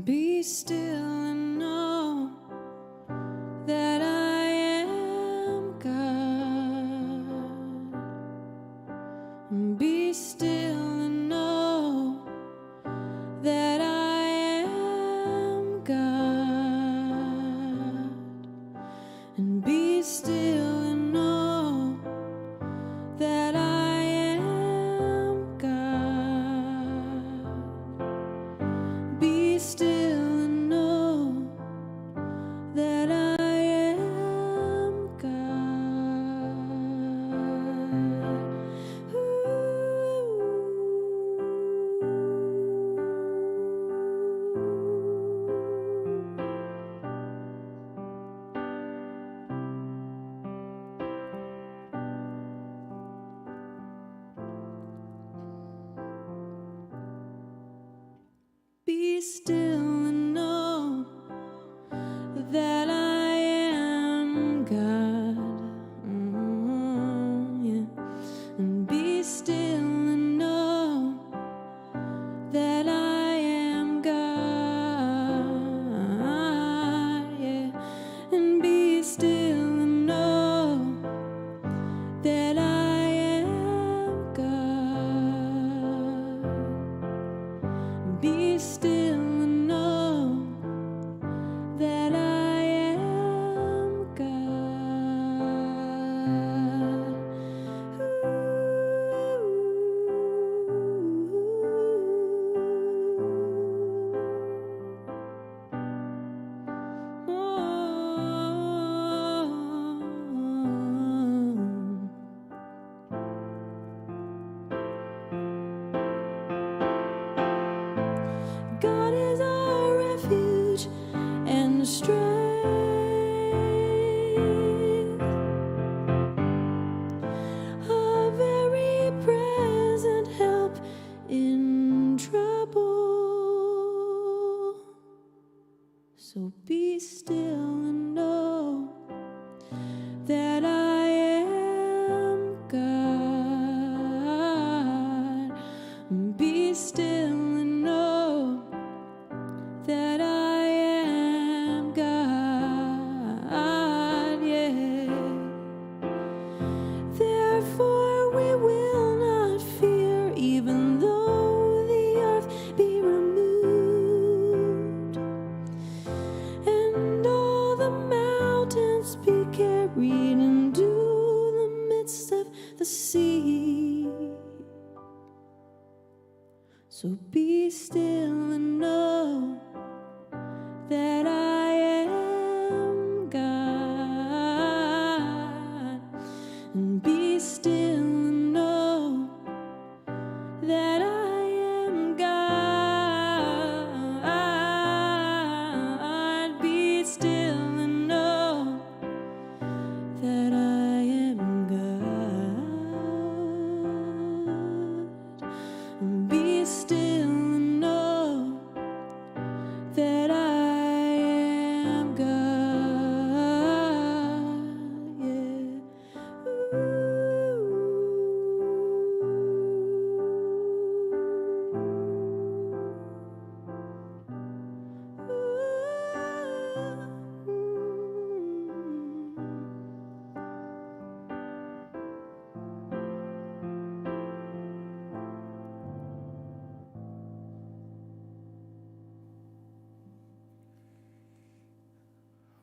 Be still and know that I am God. Be still and know that I am God. And be still and know that I am God. Be still and know that I am God. still and know that I am God. Yeah. And be still and know that I am God. Yeah. And be still and know that I am God. Be still and know that I am God. God is our refuge and strength, a very present help in trouble. So be still and know that I am God. Be still and know that I am God, yeah. Therefore we will not fear, even though the earth be removed, and all the mountains be carried into the midst of the sea. So be still and know that I am God. And be still and know that I am God. Be still and know that I am God. And be still and know that I am God, yeah.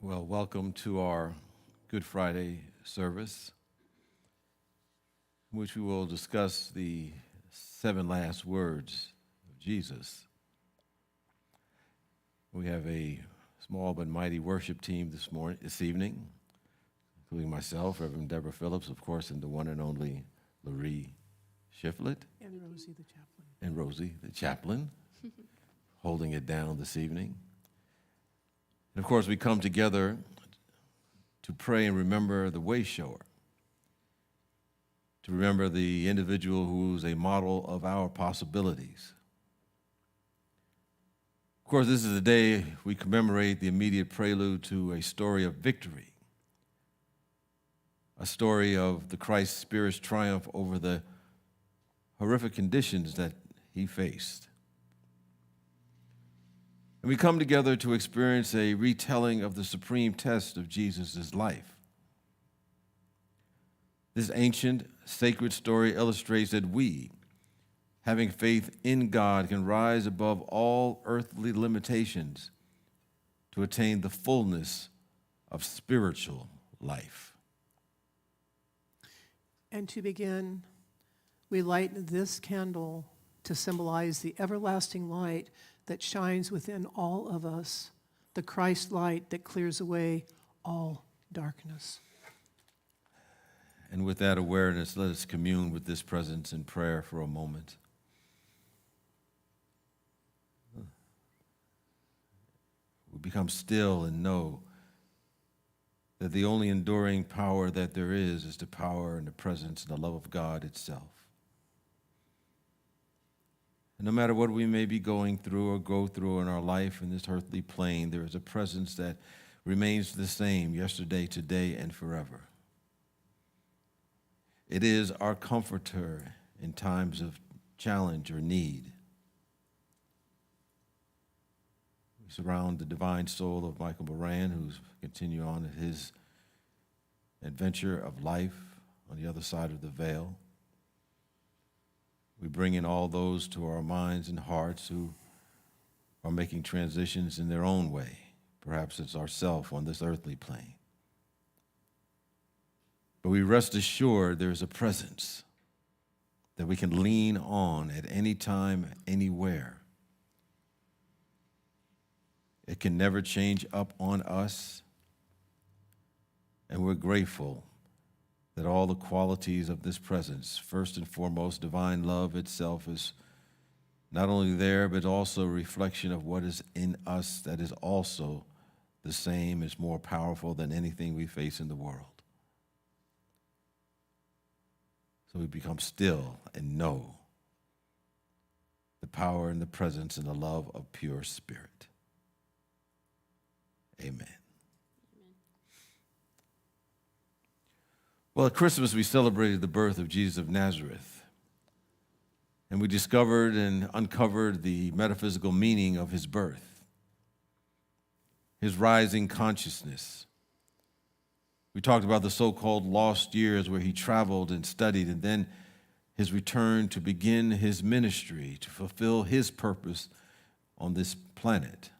Well, welcome to our Good Friday service, in which we will discuss the 7 last words of Jesus. We have a small but mighty worship team this evening, including myself, Reverend Deborah Phillips, of course, and the one and only Laree Shiflett. And Rosie the chaplain. And Rosie the chaplain, holding it down this evening. And of course, we come together to pray and remember the way shower, to remember the individual who's a model of our possibilities. Of course, this is the day we commemorate the immediate prelude to a story of victory, a story of the Christ Spirit's triumph over the horrific conditions that he faced. And we come together to experience a retelling of the supreme test of Jesus' life. This ancient, sacred story illustrates that we, having faith in God, can rise above all earthly limitations to attain the fullness of spiritual life. And to begin, we light this candle to symbolize the everlasting light that shines within all of us, the Christ light that clears away all darkness. And with that awareness, let us commune with this presence in prayer for a moment. We become still and know that the only enduring power that there is the power and the presence and the love of God itself. And no matter what we may be going through or go through in our life in this earthly plane, there is a presence that remains the same yesterday, today, and forever. It is our comforter in times of challenge or need. We surround the divine soul of Michael Moran, who's continuing on his adventure of life on the other side of the veil. We bring in all those to our minds and hearts who are making transitions in their own way. Perhaps it's ourself on this earthly plane. But we rest assured there's a presence that we can lean on at any time, anywhere. It can never change up on us. And we're grateful that all the qualities of this presence, first and foremost, divine love itself, is not only there, but also a reflection of what is in us that is also the same, is more powerful than anything we face in the world. So we become still and know the power and the presence and the love of pure spirit. Amen. Well, at Christmas, we celebrated the birth of Jesus of Nazareth, and we discovered and uncovered the metaphysical meaning of his birth, his rising consciousness. We talked about the so-called lost years where he traveled and studied, and then his return to begin his ministry, to fulfill his purpose on this planet.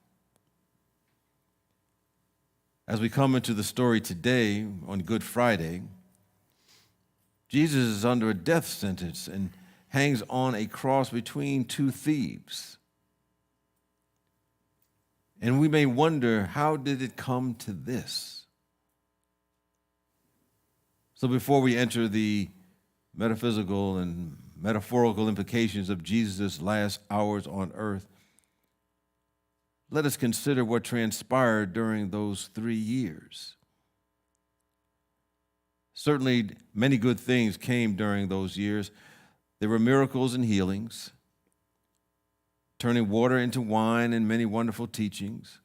As we come into the story today on Good Friday, Jesus is under a death sentence and hangs on a cross between two thieves. And we may wonder, how did it come to this? So before we enter the metaphysical and metaphorical implications of Jesus' last hours on earth, let us consider what transpired during those 3 years. Certainly, many good things came during those years. There were miracles and healings, turning water into wine, and many wonderful teachings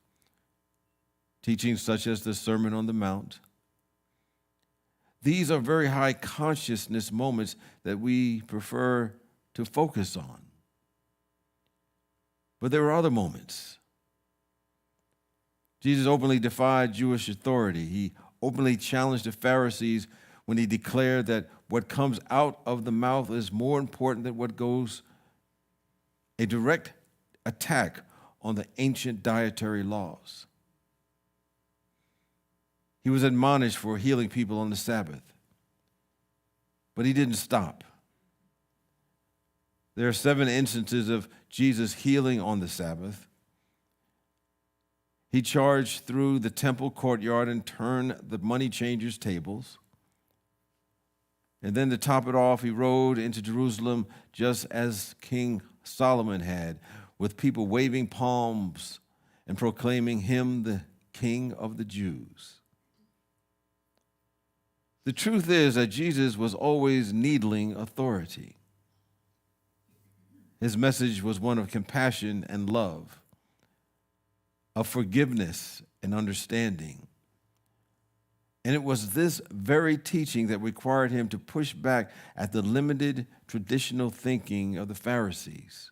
such as the Sermon on the Mount. These are very high consciousness moments that we prefer to focus on. But there were other moments. Jesus openly defied Jewish authority. He openly challenged the Pharisees when he declared that what comes out of the mouth is more important than what goes, a direct attack on the ancient dietary laws. He was admonished for healing people on the Sabbath, but he didn't stop. There are 7 instances of Jesus healing on the Sabbath. He charged through the temple courtyard and turned the money changers' tables. And then to top it off, he rode into Jerusalem just as King Solomon had, with people waving palms and proclaiming him the King of the Jews. The truth is that Jesus was always needling authority. His message was one of compassion and love, of forgiveness and understanding. And it was this very teaching that required him to push back at the limited traditional thinking of the Pharisees.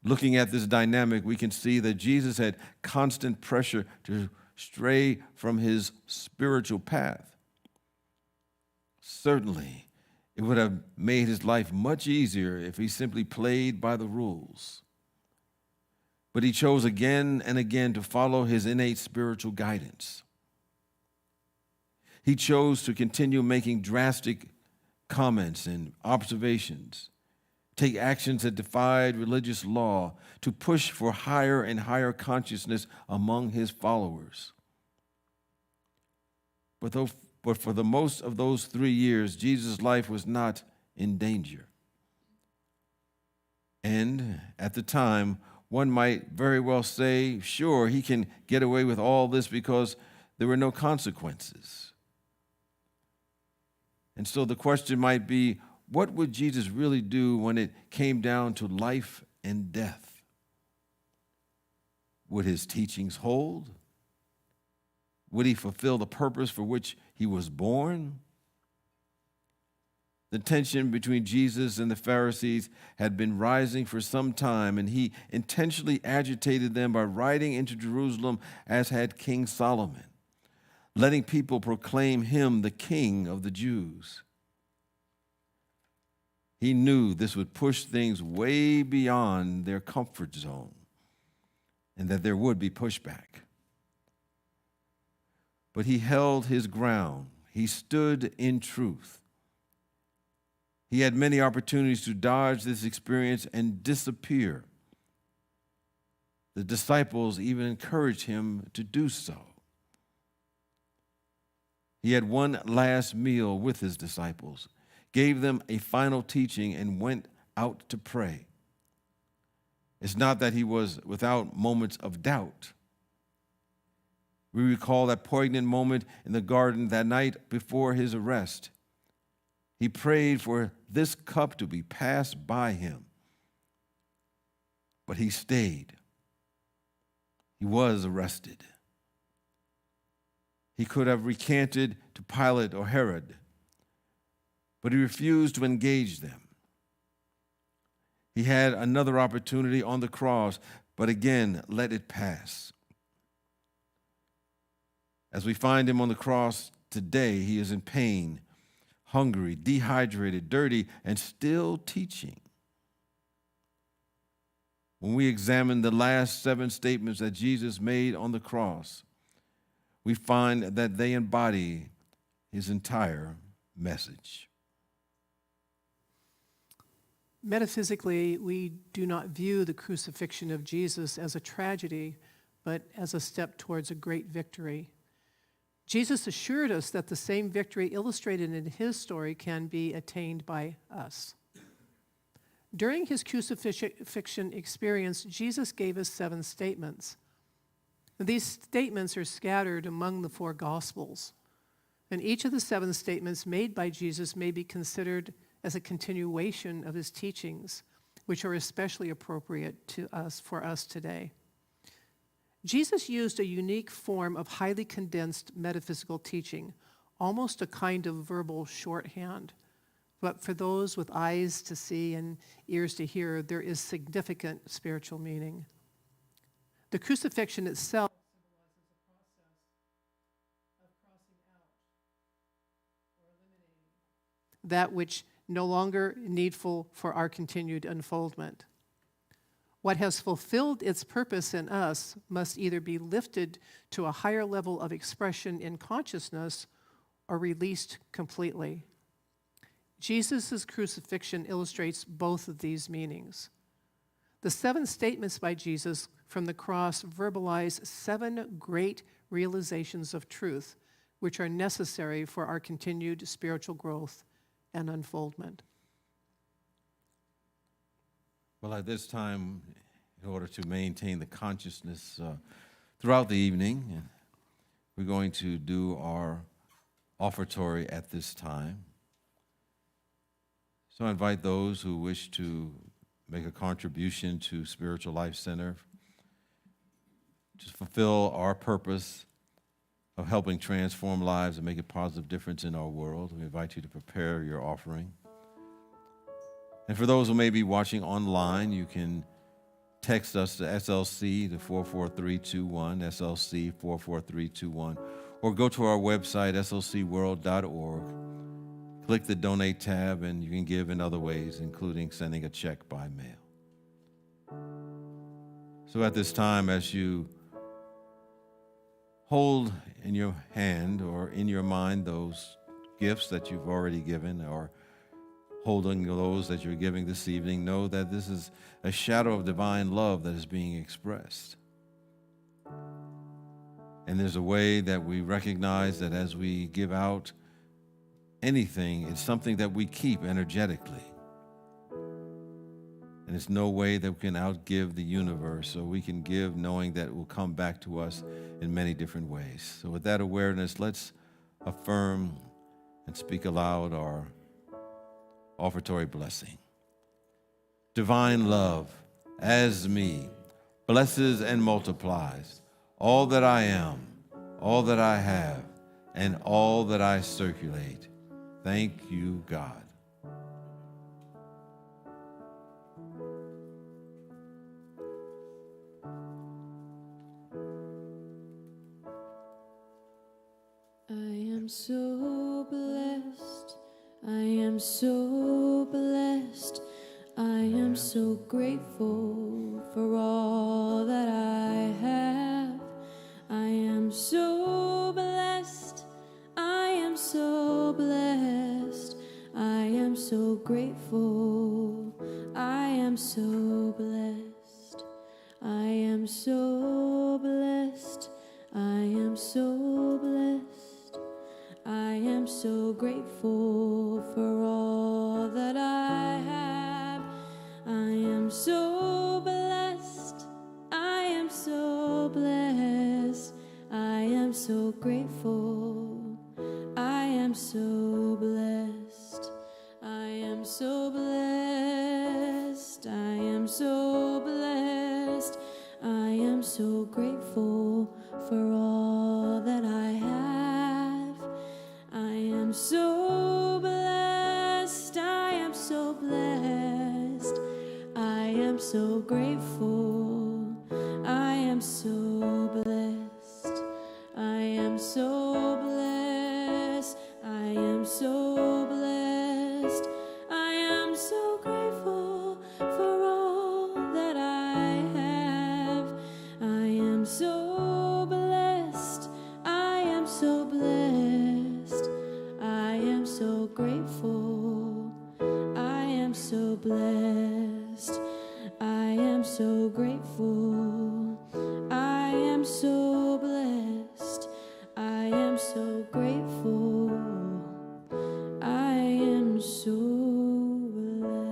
Looking at this dynamic, we can see that Jesus had constant pressure to stray from his spiritual path. Certainly, it would have made his life much easier if he simply played by the rules. But he chose again and again to follow his innate spiritual guidance. He chose to continue making drastic comments and observations, take actions that defied religious law, to push for higher and higher consciousness among his followers. But for the most of those 3 years, Jesus' life was not in danger. And at the time, one might very well say, sure, he can get away with all this because there were no consequences. And so the question might be, what would Jesus really do when it came down to life and death? Would his teachings hold? Would he fulfill the purpose for which he was born? The tension between Jesus and the Pharisees had been rising for some time, and he intentionally agitated them by riding into Jerusalem as had King Solomon, letting people proclaim him the King of the Jews. He knew this would push things way beyond their comfort zone and that there would be pushback. But he held his ground. He stood in truth. He had many opportunities to dodge this experience and disappear. The disciples even encouraged him to do so. He had one last meal with his disciples, gave them a final teaching, and went out to pray. It's not that he was without moments of doubt. We recall that poignant moment in the garden that night before his arrest. He prayed for this cup to be passed by him. But he stayed. He was arrested. He could have recanted to Pilate or Herod, but he refused to engage them. He had another opportunity on the cross, but again, let it pass. As we find him on the cross today, he is in pain, hungry, dehydrated, dirty, and still teaching. When we examine the last 7 statements that Jesus made on the cross, we find that they embody his entire message. Metaphysically, we do not view the crucifixion of Jesus as a tragedy, but as a step towards a great victory. Jesus assured us that the same victory illustrated in his story can be attained by us. During his crucifixion experience, Jesus gave us 7 statements. These statements are scattered among the 4 Gospels, and each of the 7 statements made by Jesus may be considered as a continuation of his teachings, which are especially appropriate to us for us today. Jesus used a unique form of highly condensed metaphysical teaching, almost a kind of verbal shorthand. But for those with eyes to see and ears to hear, there is significant spiritual meaning. The crucifixion itself symbolizes a process of crossing out or eliminating that which no longer needful for our continued unfoldment. What has fulfilled its purpose in us must either be lifted to a higher level of expression in consciousness or released completely. Jesus' crucifixion illustrates both of these meanings. The 7 statements by Jesus from the cross verbalize 7 great realizations of truth, which are necessary for our continued spiritual growth and unfoldment. Well, at this time, in order to maintain the consciousness throughout the evening, we're going to do our offertory at this time. So I invite those who wish to make a contribution to Spiritual Life Center to fulfill our purpose of helping transform lives and make a positive difference in our world. We invite you to prepare your offering. And for those who may be watching online, you can text us to SLC to 44321, SLC 44321, or go to our website, slcworld.org. Click the Donate tab, and you can give in other ways, including sending a check by mail. So at this time, as you hold in your hand or in your mind those gifts that you've already given, or holding those that you're giving this evening, know that this is a shadow of divine love that is being expressed. And there's a way that we recognize that as we give out anything, it's something that we keep energetically. And it's no way that we can outgive the universe, so we can give knowing that it will come back to us in many different ways. So with that awareness, let's affirm and speak aloud our Offertory blessing. Divine love, as me, blesses and multiplies all that I am, all that I have, and all that I circulate. Thank you, God. I am so blessed. I am so blessed. I am so grateful for all that I have. I am so blessed. I am so blessed. I am so grateful. I am so blessed. I am so blessed. I am so blessed. I am so grateful for all that I have. I am so blessed. I am so blessed. I am so grateful. I am so blessed. I am so blessed. I am so blessed. I am so grateful for all that I have. I am so blessed. I am so blessed. I am so grateful. I am so blessed. I am so blessed. I am so blessed. I am so grateful for all that I have. I am so blessed. I am so blessed. I am so grateful. I am so blessed. I am so grateful. I am so blessed. I am so grateful. I am so blessed.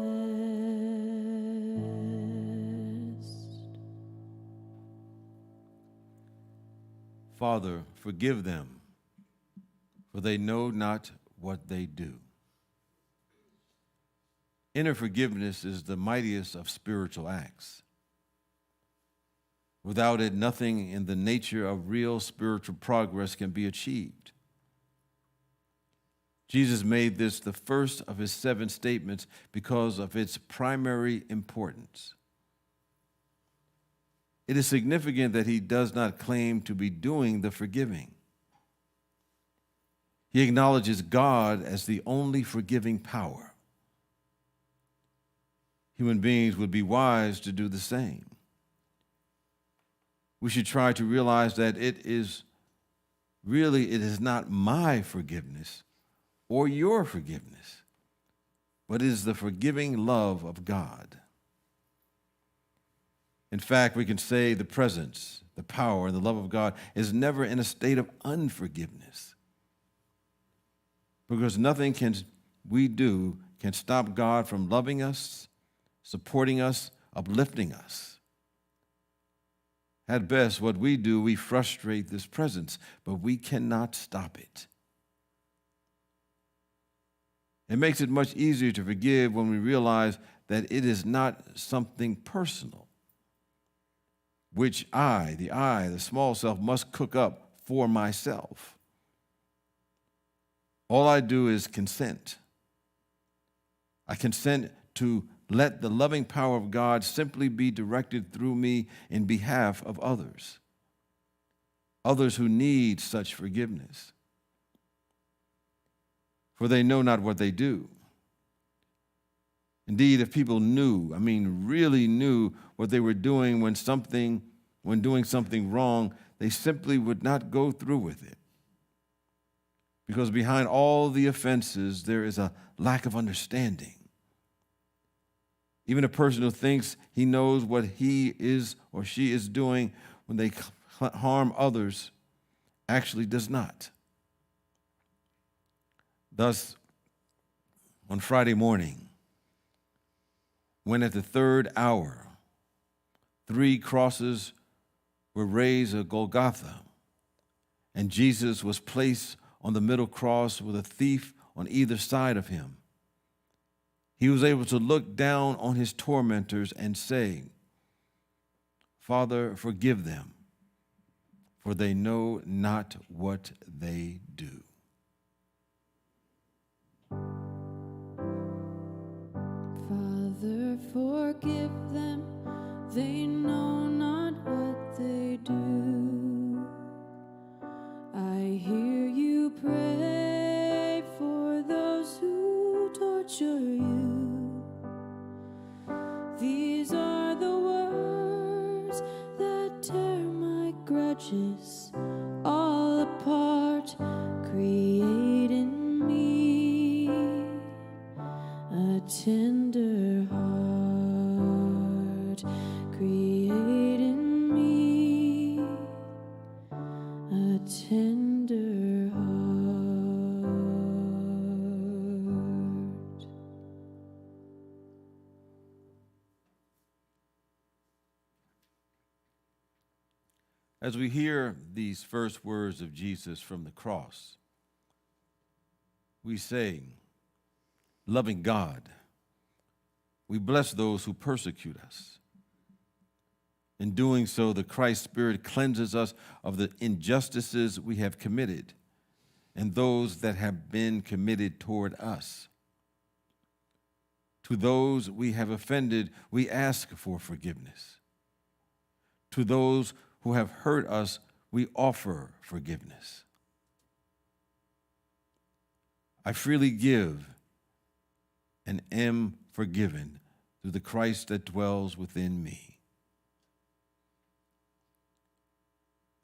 Father, forgive them, for they know not what they do. Inner forgiveness is the mightiest of spiritual acts. Without it, nothing in the nature of real spiritual progress can be achieved. Jesus made this the first of his 7 statements because of its primary importance. It is significant that he does not claim to be doing the forgiving. He acknowledges God as the only forgiving power. Human beings would be wise to do the same. We should try to realize that it is not my forgiveness or your forgiveness, but it is the forgiving love of God. In fact, we can say the presence, the power, and the love of God is never in a state of unforgiveness, because nothing we do can stop God from loving us, supporting us, uplifting us. At best, what we do, we frustrate this presence, but we cannot stop it. It makes it much easier to forgive when we realize that it is not something personal, which the small self, must cook up for myself. All I do is consent. I consent to let the loving power of God simply be directed through me in behalf of others who need such forgiveness. For they know not what they do. Indeed, if people really knew what they were doing when doing something wrong, they simply would not go through with it. Because behind all the offenses, there is a lack of understanding. Even a person who thinks he knows what he is or she is doing when they harm others actually does not. Thus, on Friday morning, when at the 3rd hour, 3 crosses were raised at Golgotha, and Jesus was placed on the middle cross with a thief on either side of him, he was able to look down on his tormentors and say, Father, forgive them, for they know not what they do. Father, forgive them, they know not what they do. I hear you pray for those who torture you. These are the words that tear my grudges all apart. Create in me a tender heart. Create in me a tender heart. As we hear these first words of Jesus from the cross, we say, loving God, we bless those who persecute us. In doing so, the Christ Spirit cleanses us of the injustices we have committed and those that have been committed toward us. To those we have offended, we ask for forgiveness. To those who have hurt us, we offer forgiveness. I freely give and am forgiven through the Christ that dwells within me.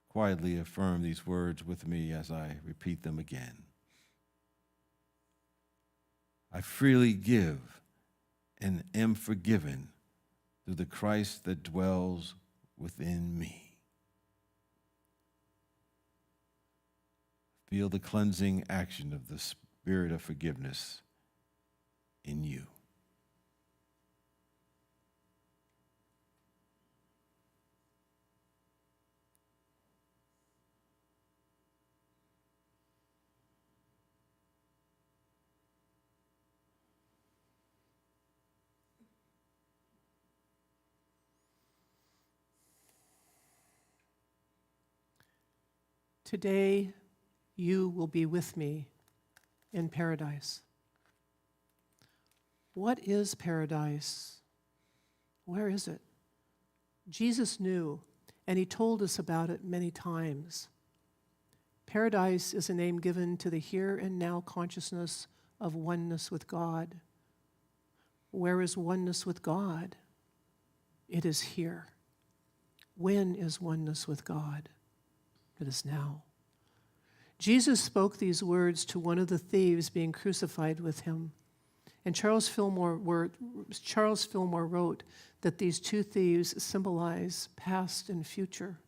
Quietly affirm these words with me as I repeat them again. I freely give and am forgiven through the Christ that dwells within me. Feel the cleansing action of the Spirit of forgiveness in you. Today, you will be with me in paradise. What is paradise? Where is it? Jesus knew, and he told us about it many times. Paradise is a name given to the here and now consciousness of oneness with God. Where is oneness with God? It is here. When is oneness with God? It is now. Jesus spoke these words to one of the thieves being crucified with him. And Charles Fillmore wrote that these two thieves symbolize past and future.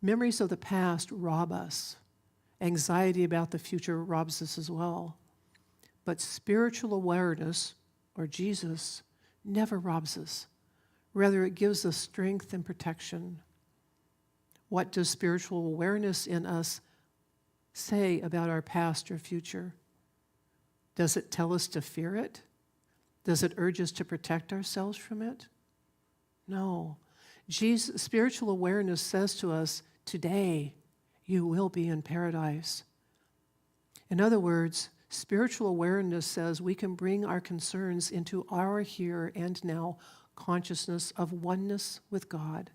Memories of the past rob us. Anxiety about the future robs us as well. But spiritual awareness, or Jesus, never robs us. Rather, it gives us strength and protection. What does spiritual awareness in us say about our past or future? Does it tell us to fear it? Does it urge us to protect ourselves from it? No. Spiritual awareness says to us, today you will be in paradise. In other words, spiritual awareness says we can bring our concerns into our here and now consciousness of oneness with God.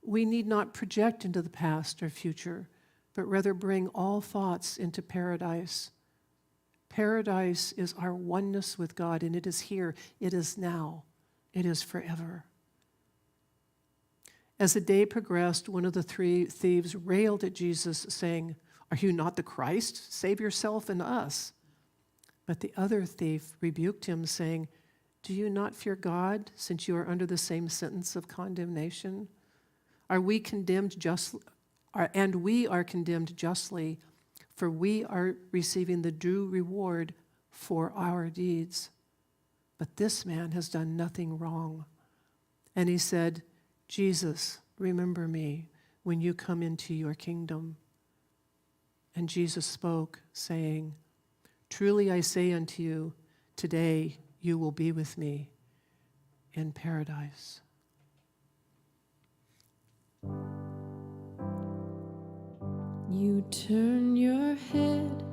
We need not project into the past or future, but rather bring all thoughts into paradise. Paradise is our oneness with God, and it is here, it is now, it is forever. As the day progressed, one of the three thieves railed at Jesus, saying, "Are you not the Christ? Save yourself and us." But the other thief rebuked him, saying, "Do you not fear God, since you are under the same sentence of condemnation? Are we condemned justly? And we are condemned justly, for we are receiving the due reward for our deeds. But this man has done nothing wrong." And he said, "Jesus, remember me when you come into your kingdom." And Jesus spoke, saying, "Truly I say unto you, Today you will be with me in paradise. You turn your head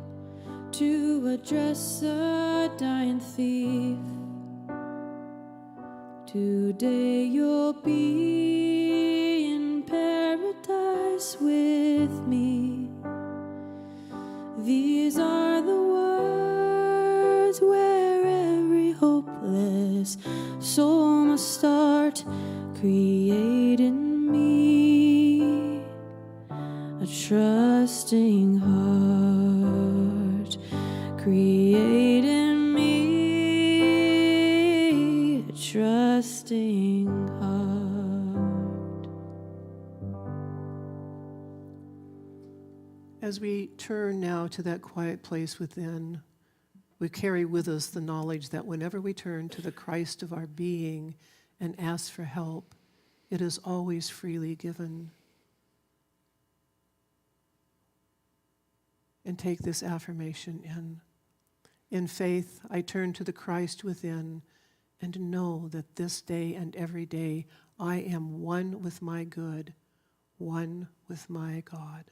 to address a dying thief. Today you'll be in paradise with me. These are the words where every hopeless soul must start. Create in me a trusting heart. Create in me a trusting heart. As we turn now to that quiet place within, we carry with us the knowledge that whenever we turn to the Christ of our being and ask for help, it is always freely given. And take this affirmation in. In faith, I turn to the Christ within and know that this day and every day I am one with my good, one with my God.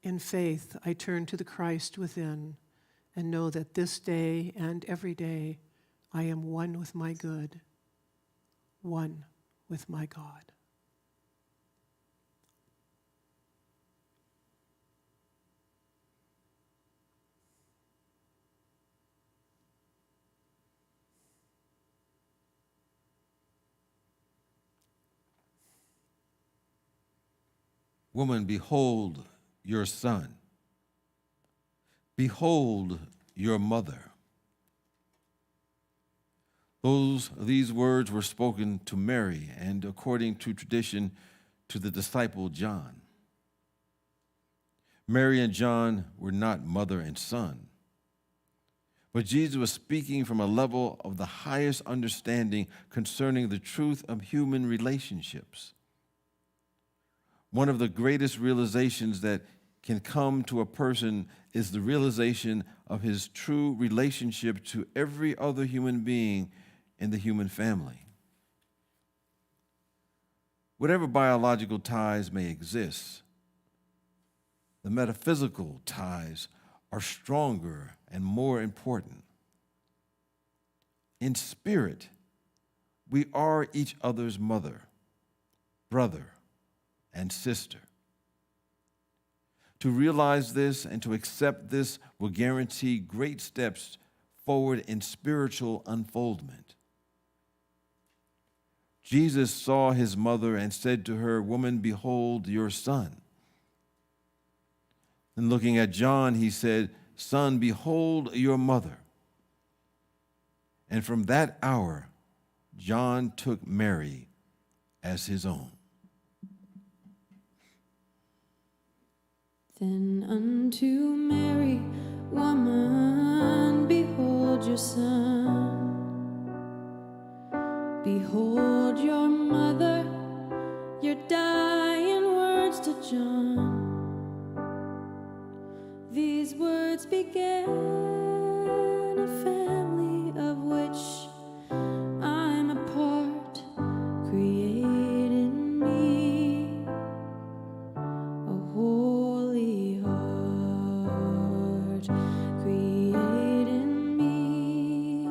In faith, I turn to the Christ within and know that this day and every day I am one with my good, one with my God. Woman, behold your son. Behold your mother. These words were spoken to Mary and, according to tradition, to the disciple John. Mary and John were not mother and son, but Jesus was speaking from a level of the highest understanding concerning the truth of human relationships. One of the greatest realizations that can come to a person is the realization of his true relationship to every other human being in the human family. Whatever biological ties may exist, the metaphysical ties are stronger and more important. In spirit, we are each other's mother, brother, and sister. To realize this and to accept this will guarantee great steps forward in spiritual unfoldment. Jesus saw his mother and said to her, "Woman, behold your son." And looking at John, he said, "Son, behold your mother." And from that hour, John took Mary as his own. Then unto Mary, woman, behold your son. Behold your mother, your dying words to John. These words began a family of which I'm a part. Create in me a holy heart. Create in me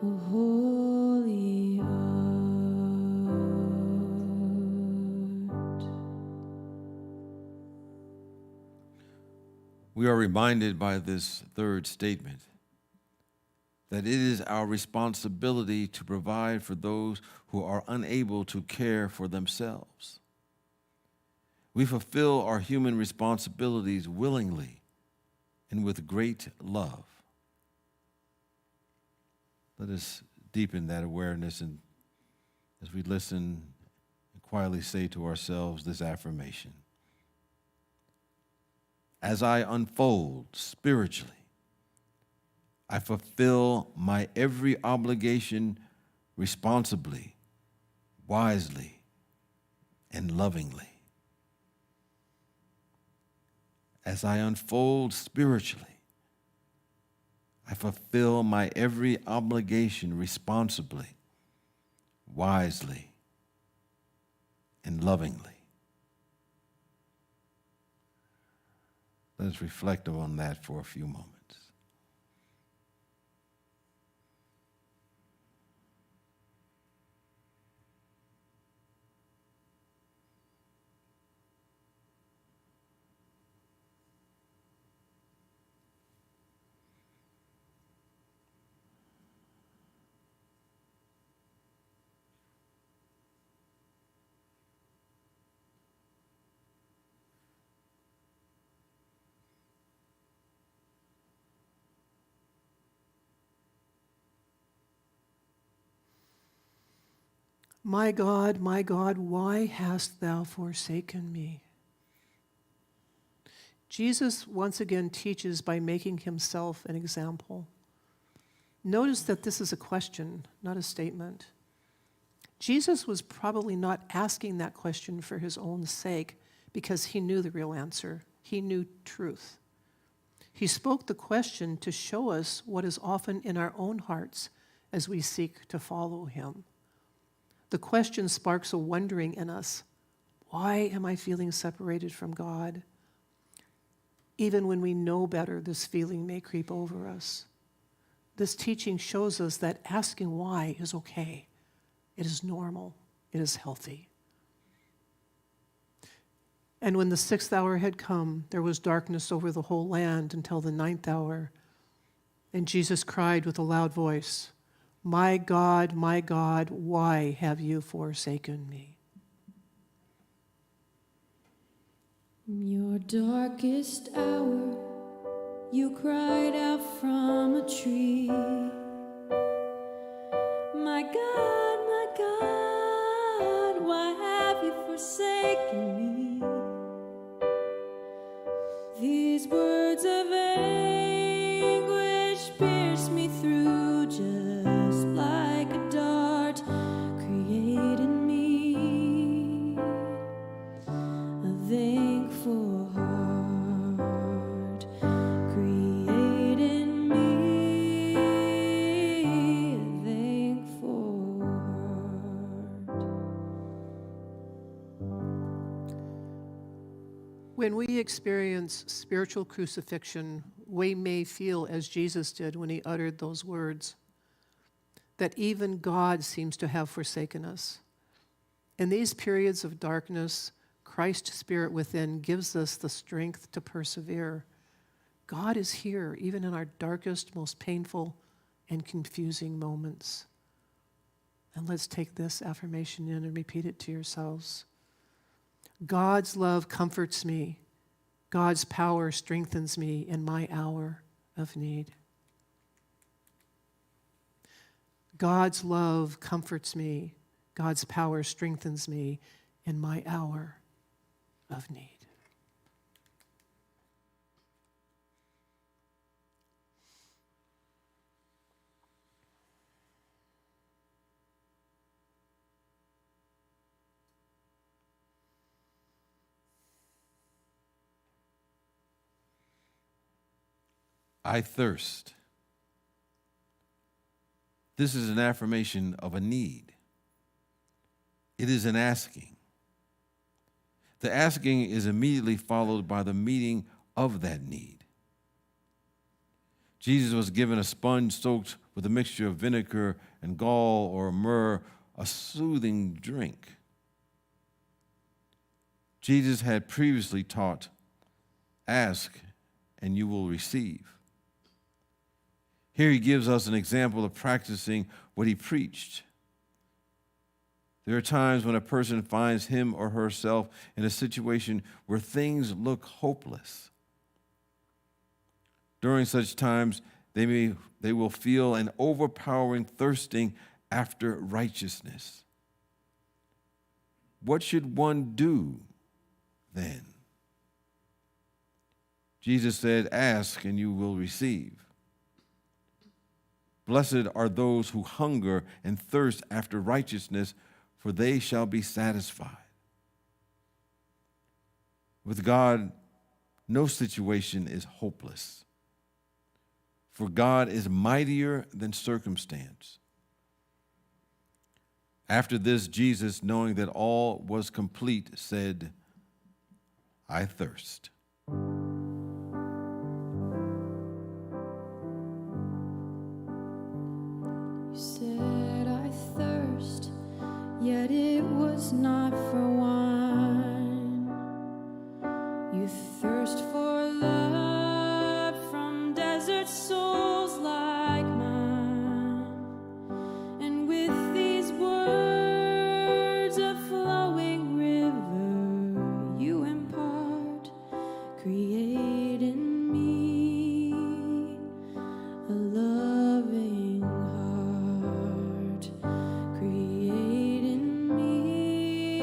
a holy heart. We are reminded by this third statement that it is our responsibility to provide for those who are unable to care for themselves. We fulfill our human responsibilities willingly and with great love. Let us deepen that awareness and as we listen and quietly say to ourselves this affirmation. As I unfold spiritually, I fulfill my every obligation responsibly, wisely, and lovingly. As I unfold spiritually, I fulfill my every obligation responsibly, wisely, and lovingly. Let us reflect on that for a few moments. My God, why hast thou forsaken me? Jesus once again teaches by making himself an example. Notice that this is a question, not a statement. Jesus was probably not asking that question for his own sake because he knew the real answer. He knew truth. He spoke the question to show us what is often in our own hearts as we seek to follow him. The question sparks a wondering in us. Why am I feeling separated from God? Even when we know better, this feeling may creep over us. This teaching shows us that asking why is okay. It is normal. It is healthy. And when the 6th hour had come, there was darkness over the whole land until the 9th hour. And Jesus cried with a loud voice, my God, why have you forsaken me? Your darkest hour, you cried out from a tree. My God, why have you forsaken me? These words of anguish pierce me through just like a dart, create in me a thankful heart. Create in me a thankful heart. When we experience spiritual crucifixion, we may feel as Jesus did when he uttered those words, that even God seems to have forsaken us. In these periods of darkness, Christ's Spirit within gives us the strength to persevere. God is here, even in our darkest, most painful, and confusing moments. And let's take this affirmation in and repeat it to yourselves. God's love comforts me. God's power strengthens me in my hour of need. God's love comforts me. God's power strengthens me in my hour of need. I thirst. This is an affirmation of a need. It is an asking. The asking is immediately followed by the meeting of that need. Jesus was given a sponge soaked with a mixture of vinegar and gall or myrrh, a soothing drink. Jesus had previously taught, ask and you will receive. Here he gives us an example of practicing what he preached. There are times when a person finds him or herself in a situation where things look hopeless. During such times, they will feel an overpowering thirsting after righteousness. What should one do then? Jesus said, ask and you will receive. Blessed are those who hunger and thirst after righteousness, for they shall be satisfied. With God, no situation is hopeless, for God is mightier than circumstance. After this, Jesus, knowing that all was complete, said, I thirst. You said I thirst, yet it was not for wine. You thirst for love from desert souls like mine. And with these words, a flowing river you impart, create in me a loving heart. Create in me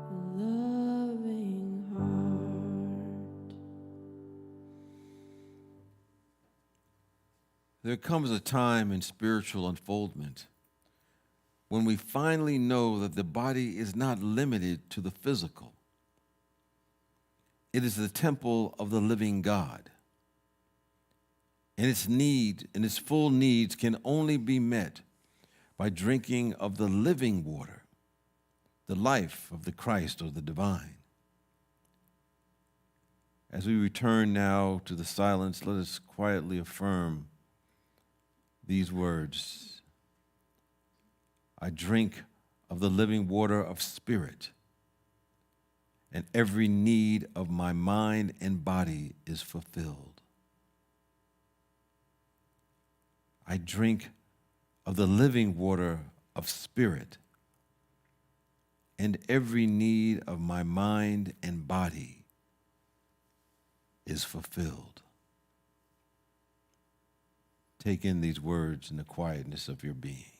a loving heart. There comes a time in spiritual unfoldment when we finally know that the body is not limited to the physical. It is the temple of the living God. And its full needs can only be met by drinking of the living water, the life of the Christ or the divine. As we return now to the silence, let us quietly affirm these words. I drink of the living water of spirit, and every need of my mind and body is fulfilled. I drink of the living water of spirit, and every need of my mind and body is fulfilled. Take in these words in the quietness of your being.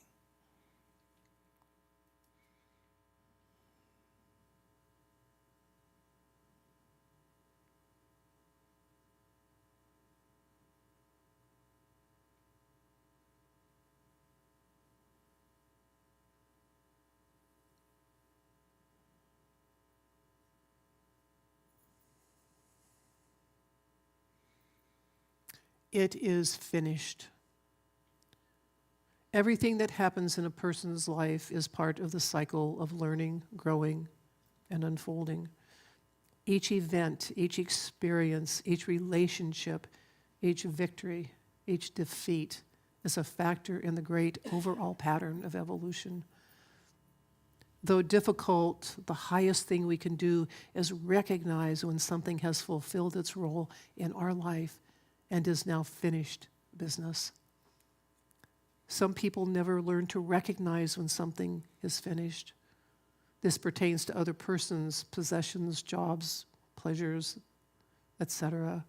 It is finished. Everything that happens in a person's life is part of the cycle of learning, growing, and unfolding. Each event, each experience, each relationship, each victory, each defeat is a factor in the great overall pattern of evolution. Though difficult, the highest thing we can do is recognize when something has fulfilled its role in our life and is now finished business. Some people never learn to recognize when something is finished. This pertains to other persons, possessions, jobs, pleasures, etc.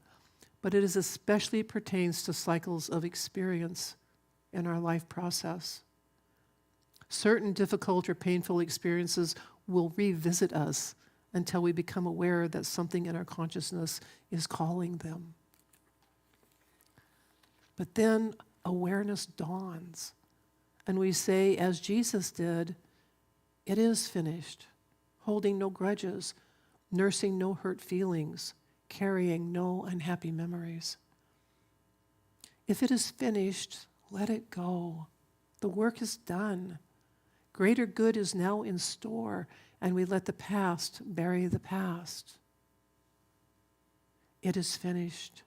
But it is especially pertains to cycles of experience in our life process. Certain difficult or painful experiences will revisit us until we become aware that something in our consciousness is calling them. But then awareness dawns, and we say, as Jesus did, it is finished, holding no grudges, nursing no hurt feelings, carrying no unhappy memories. If it is finished, let it go. The work is done. Greater good is now in store, and we let the past bury the past. It is finished.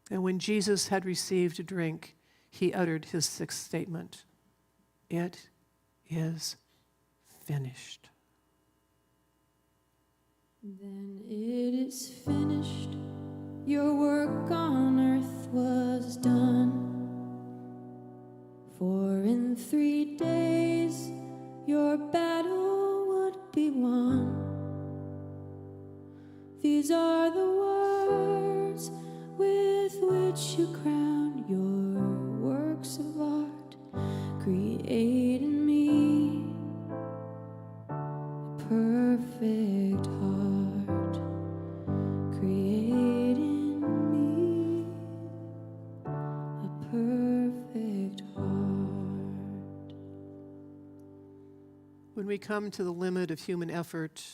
And when Jesus had received a drink, he uttered his sixth statement. It is finished. Then it is finished. Your work on earth was done. For in 3 days your battle would be won. These are the words with which you crown your works of art. Create in me a perfect heart. When we come to the limit of human effort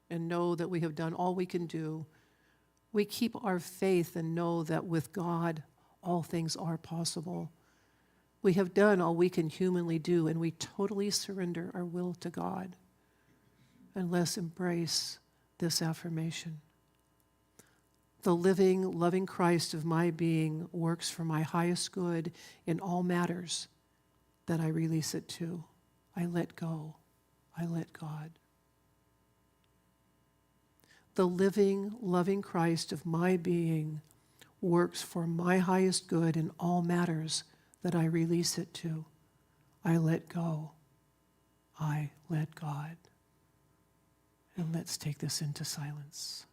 and know that we have done all we can do, we keep our faith and know that with God, all things are possible. We have done all we can humanly do, and we totally surrender our will to God. And let's embrace this affirmation. The living, loving Christ of my being works for my highest good in all matters that I release it to. I let go. I let God. The living, loving Christ of my being works for my highest good in all matters that I release it to. I let go. I let God. And let's take this into silence.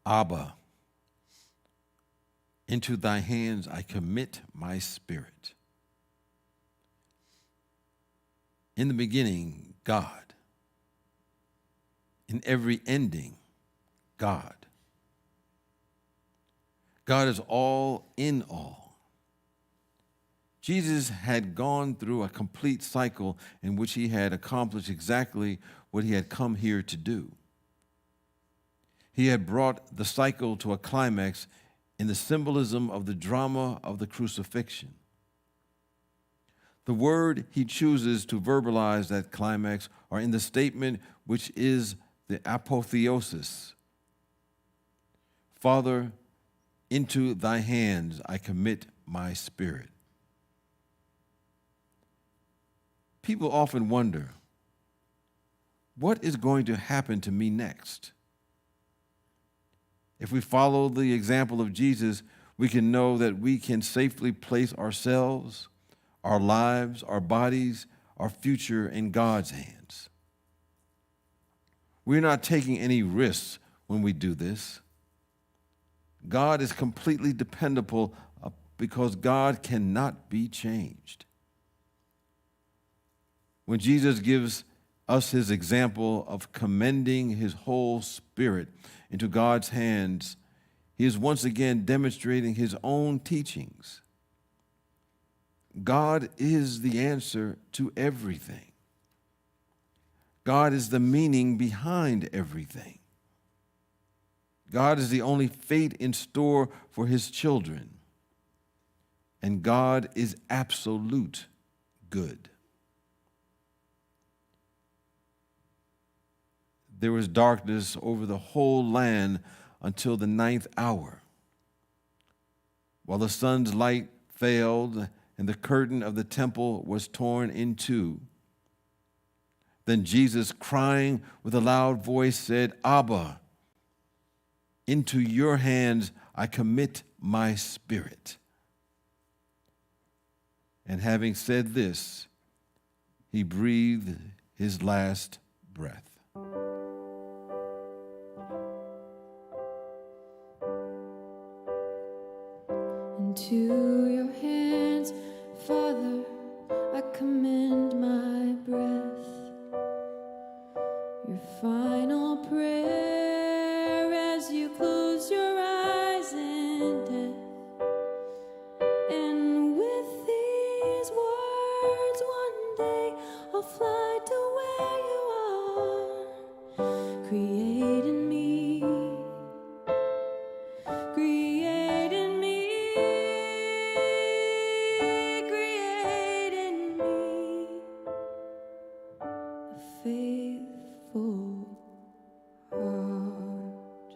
Abba, into thy hands I commit my spirit. In the beginning, God. In every ending, God. God is all in all. Jesus had gone through a complete cycle in which he had accomplished exactly what he had come here to do. He had brought the cycle to a climax in the symbolism of the drama of the crucifixion. The word he chooses to verbalize that climax are in the statement which is the apotheosis. Father, into thy hands I commit my spirit. People often wonder, what is going to happen to me next? If we follow the example of Jesus, we can know that we can safely place ourselves, our lives, our bodies, our future in God's hands. We're not taking any risks when we do this. God is completely dependable because God cannot be changed. When Jesus gives us his example of commending his whole spirit into God's hands, he is once again demonstrating his own teachings. God is the answer to everything. God is the meaning behind everything. God is the only fate in store for his children. And God is absolute good. There was darkness over the whole land until the 9th hour. While the sun's light failed and the curtain of the temple was torn in two, then Jesus, crying with a loud voice, said, Abba, into your hands I commit my spirit. And having said this, he breathed his last breath. Into your hands, Father, I commend my breath. Your final prayer as you close your eyes in death. And with these words, one day I'll fly to where you are. Create in me. Create in me. Create in me a faithful heart.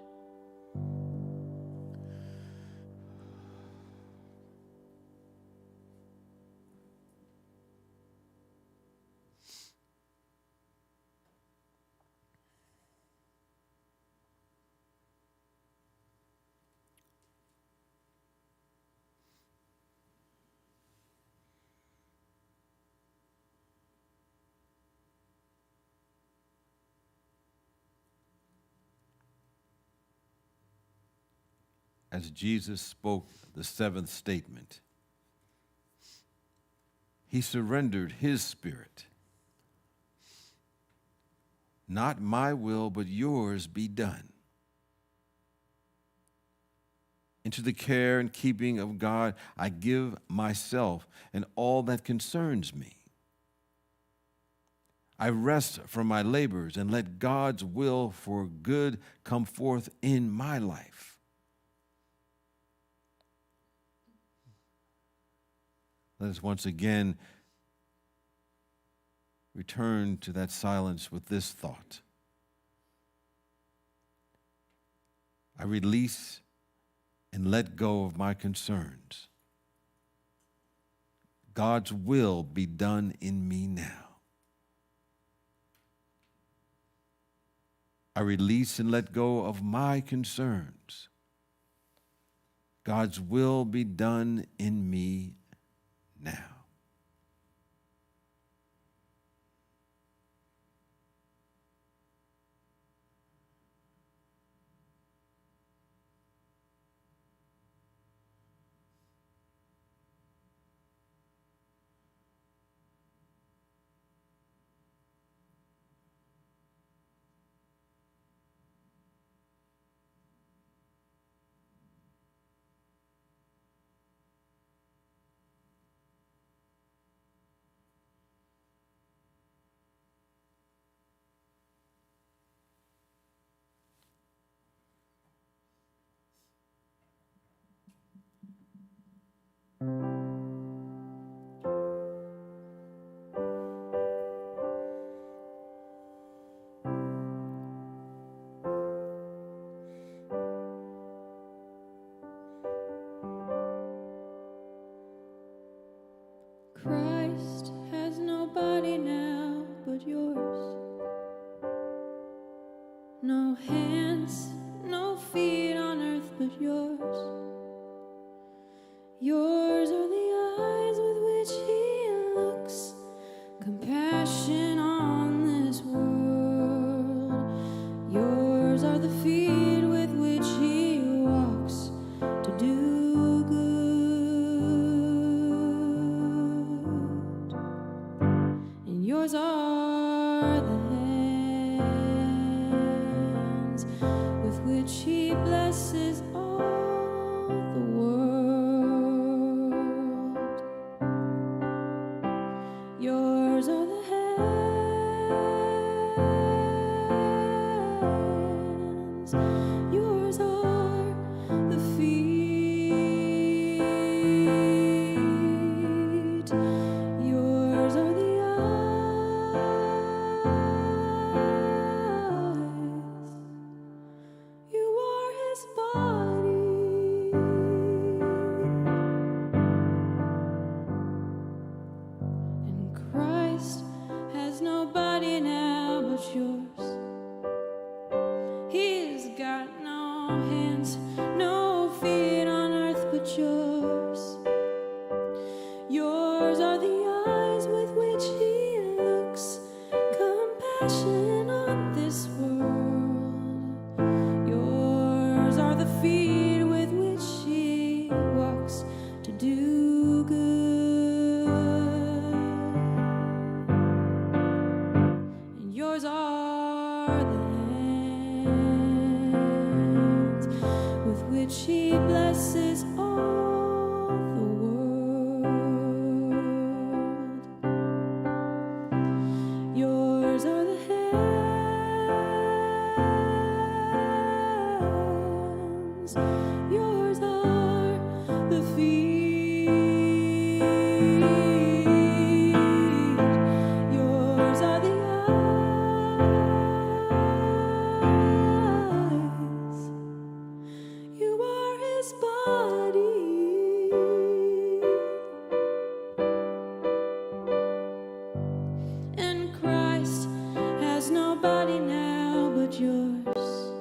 as Jesus spoke the seventh statement. He surrendered his spirit. Not my will, but yours be done. Into the care and keeping of God, I give myself and all that concerns me. I rest from my labors and let God's will for good come forth in my life. Let us once again return to that silence with this thought. I release and let go of my concerns. God's will be done in me now. I release and let go of my concerns. God's will be done in me now. Christ has no body now but yours. No hands, no feet on earth but yours. Yours are the eyes with which he looks, compassion on this world. Yours are the feet with which he walks to do good. And yours are the hands with which he blesses all the world. Yours are the hands, yours are the feet, yours are the eyes, you are his body. And Christ has no body now but yours. He's got no hands, no feet on earth but yours. Yours are the eyes with which he looks, compassion on this world. Yours are the feet with which he walks to do good. And yours are the hands with which he blesses all the world. Yours are the hands, yours are the feet, yours are the eyes, you are his body. And Christ has no body now but yours.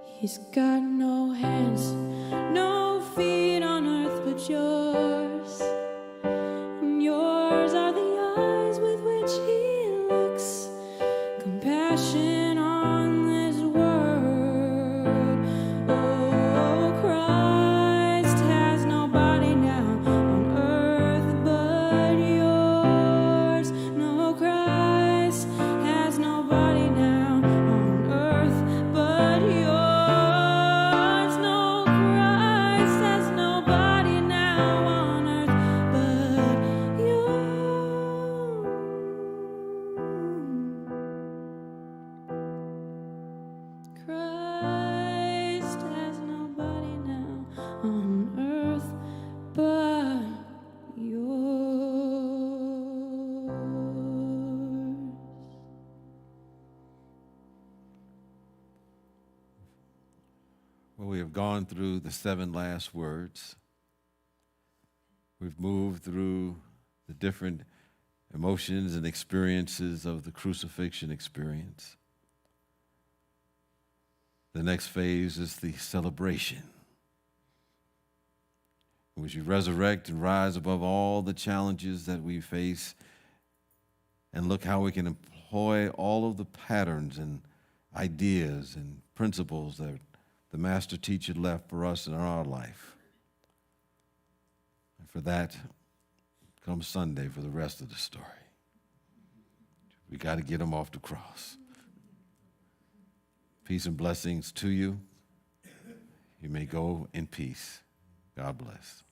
He's got no hands, no feet on earth but yours. And yours are the eyes with which he looks, compassion on this world. Oh, Well, we have gone through the 7 last words. We've moved through the different emotions and experiences of the crucifixion experience. The next phase is the celebration, in which you resurrect and rise above all the challenges that we face and look how we can employ all of the patterns and ideas and principles that the master teacher left for us in our life. And for that comes Sunday for the rest of the story. We got to get them off the cross. Peace and blessings to you. You may go in peace. God bless.